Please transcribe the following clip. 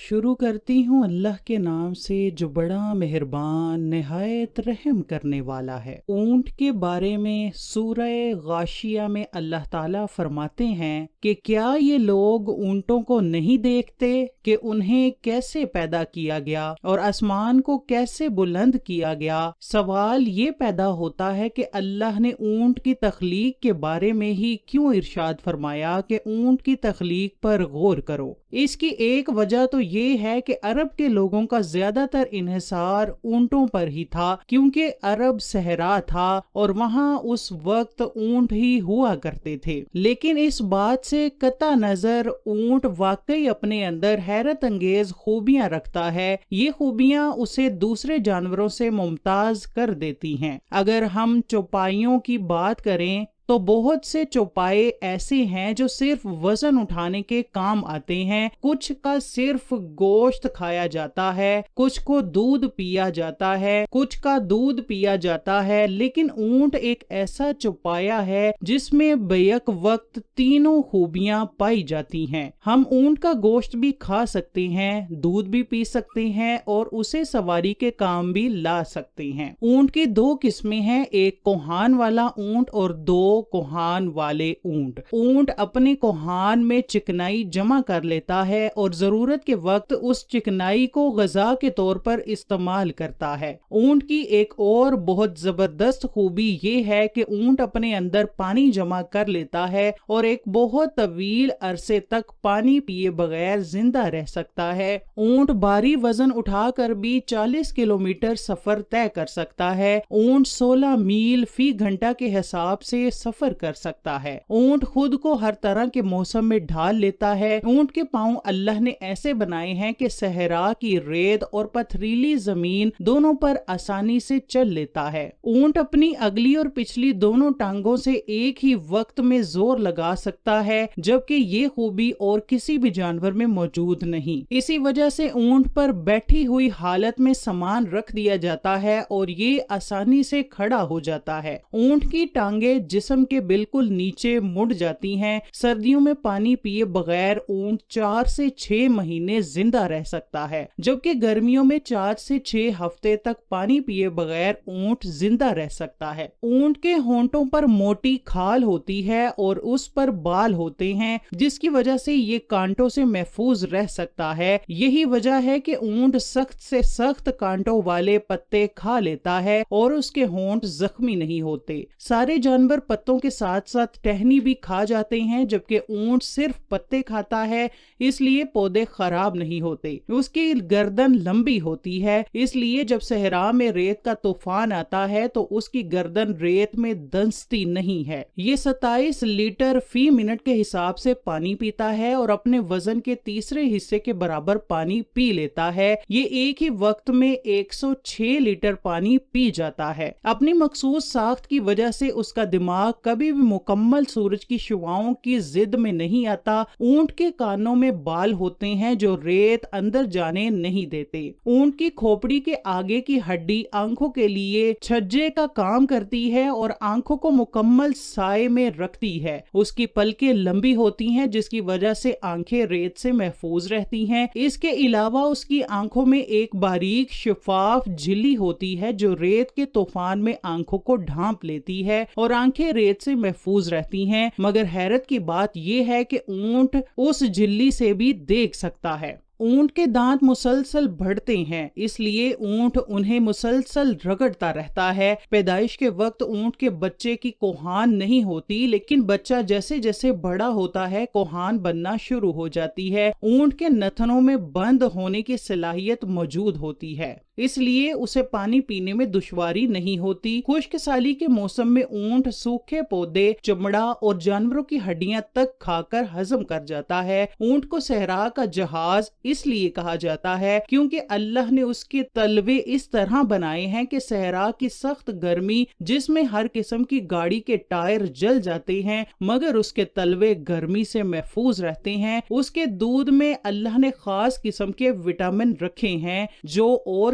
شروع کرتی ہوں اللہ کے نام سے جو بڑا مہربان نہایت رحم کرنے والا ہے۔ اونٹ کے بارے میں سورہ غاشیہ میں اللہ تعالیٰ فرماتے ہیں کہ کیا یہ لوگ اونٹوں کو نہیں دیکھتے کہ انہیں کیسے پیدا کیا گیا اور آسمان کو کیسے بلند کیا گیا؟ سوال یہ پیدا ہوتا ہے کہ اللہ نے اونٹ کی تخلیق کے بارے میں ہی کیوں ارشاد فرمایا کہ اونٹ کی تخلیق پر غور کرو؟ اس کی ایک وجہ تو یہ ہے کہ عرب کے لوگوں کا زیادہ تر انحصار اونٹوں پر ہی تھا، کیونکہ عرب صحرا تھا اور وہاں اس وقت اونٹ ہی ہوا کرتے تھے۔ لیکن اس بات سے قطع نظر اونٹ واقعی اپنے اندر حیرت انگیز خوبیاں رکھتا ہے۔ یہ خوبیاں اسے دوسرے جانوروں سے ممتاز کر دیتی ہیں۔ اگر ہم چوپائیوں کی بات کریں تو بہت سے چوپائے ایسے ہیں جو صرف وزن اٹھانے کے کام آتے ہیں۔ کچھ کا صرف گوشت کھایا جاتا ہے، کچھ کو دودھ پیا جاتا ہے، کچھ کا دودھ پیا جاتا ہے، لیکن اونٹ ایک ایسا چوپایا ہے جس میں بیک وقت تینوں خوبیاں پائی جاتی ہیں۔ ہم اونٹ کا گوشت بھی کھا سکتے ہیں، دودھ بھی پی سکتے ہیں اور اسے سواری کے کام بھی لا سکتے ہیں۔ اونٹ کی دو قسمیں ہیں، ایک کوہان والا اونٹ اور دو کوہان والے اونٹ۔ اونٹ اپنے کوہان میں چکنائی جمع کر لیتا ہے اور ضرورت کے وقت اس چکنائی کو غذا کے طور پر استعمال کرتا ہے۔ اونٹ کی ایک اور بہت زبردست خوبی یہ ہے کہ اونٹ اپنے اندر پانی جمع کر لیتا ہے اور ایک بہت طویل عرصے تک پانی پیے بغیر زندہ رہ سکتا ہے۔ اونٹ بھاری وزن اٹھا کر بھی 40 کلومیٹر سفر طے کر سکتا ہے۔ اونٹ 16 میل فی گھنٹہ کے حساب سے سفر کر سکتا ہے۔ اونٹ خود کو ہر طرح کے موسم میں ڈھال لیتا ہے۔ اونٹ کے پاؤں اللہ نے ایسے بنائے ہیں کہ صحرا کی ریت اور پتھریلی زمین دونوں پر آسانی سے چل لیتا ہے۔ اونٹ اپنی اگلی اور پچھلی دونوں ٹانگوں سے ایک ہی وقت میں زور لگا سکتا ہے، جبکہ یہ خوبی اور کسی بھی جانور میں موجود نہیں۔ اسی وجہ سے اونٹ پر بیٹھی ہوئی حالت میں سامان رکھ دیا جاتا ہے اور یہ آسانی سے کھڑا ہو جاتا ہے۔ اونٹ کی ٹانگیں جسم کے بالکل نیچے مڑ جاتی ہیں۔ سردیوں میں پانی پیے بغیر اونٹ 4 سے 6 مہینے زندہ رہ سکتا ہے، جبکہ گرمیوں میں 4 سے 6 ہفتے تک پانی پیے بغیر اونٹ زندہ رہ سکتا ہے۔ اونٹ کے ہونٹوں پر موٹی کھال ہوتی ہے اور اس پر بال ہوتے ہیں، جس کی وجہ سے یہ کانٹوں سے محفوظ رہ سکتا ہے۔ یہی وجہ ہے کہ اونٹ سخت سے سخت کانٹوں والے پتے کھا لیتا ہے اور اس کے ہونٹ زخمی نہیں ہوتے۔ سارے جانور پتوں کے ساتھ ساتھ ٹہنی بھی کھا جاتے ہیں، جبکہ اونٹ صرف پتے کھاتا ہے، اس لیے پودے خراب نہیں ہوتے۔ اس کی گردن لمبی ہوتی ہے، اس لیے جب صحرا میں ریت کا طوفان آتا ہے تو اس کی گردن ریت میں دنستی نہیں ہے۔ یہ 27 لیٹر فی منٹ کے حساب سے پانی پیتا ہے اور اپنے وزن کے تیسرے حصے کے برابر پانی پی لیتا ہے۔ یہ ایک ہی وقت میں 106 لیٹر پانی پی جاتا ہے۔ اپنی مخصوص ساخت کی وجہ سے اس کا دماغ کبھی بھی مکمل سورج کی شعاؤں کی زد میں نہیں آتا۔ اونٹ کے کانوں میں بال ہوتے ہیں جو ریت اندر جانے نہیں دیتے۔ اونٹ کی کھوپڑی کے آگے کی ہڈی آنکھوں کے لیے چھجے کا کام کرتی ہے اور آنکھوں کو مکمل سائے میں رکھتی ہے۔ اس کی پلکیں لمبی ہوتی ہیں جس کی وجہ سے آنکھیں ریت سے محفوظ رہتی ہیں۔ اس کے علاوہ اس کی آنکھوں میں ایک باریک شفاف جھلی ہوتی ہے جو ریت کے طوفان میں آنکھوں کو ڈھانپ لیتی ہے اور آنکھیں ریت سے محفوظ رہتی ہیں، مگر حیرت کی بات یہ ہے کہ اونٹ اس جھلی سے بھی دیکھ سکتا ہے۔ اونٹ کے دانت مسلسل بڑھتے ہیں، اس لیے اونٹ انہیں مسلسل رگڑتا رہتا ہے۔ پیدائش کے وقت اونٹ کے بچے کی کوہان نہیں ہوتی، لیکن بچہ جیسے جیسے بڑا ہوتا ہے کوہان بننا شروع ہو جاتی ہے۔ اونٹ کے نتنوں میں بند ہونے کی صلاحیت موجود ہوتی ہے، اس لیے اسے پانی پینے میں دشواری نہیں ہوتی۔ خشک سالی کے موسم میں اونٹ سوکھے پودے، چمڑا اور جانوروں کی ہڈیاں تک کھا کر ہضم کر جاتا ہے۔ اونٹ کو صحرا کا جہاز اس لیے کہا جاتا ہے کیونکہ اللہ نے اس کے تلوے اس طرح بنائے ہیں کہ صحرا کی سخت گرمی جس میں ہر قسم کی گاڑی کے ٹائر جل جاتے ہیں مگر اس کے تلوے گرمی سے محفوظ رہتے ہیں۔ اس کے دودھ میں اللہ نے خاص قسم کے وٹامن رکھے ہیں جو اور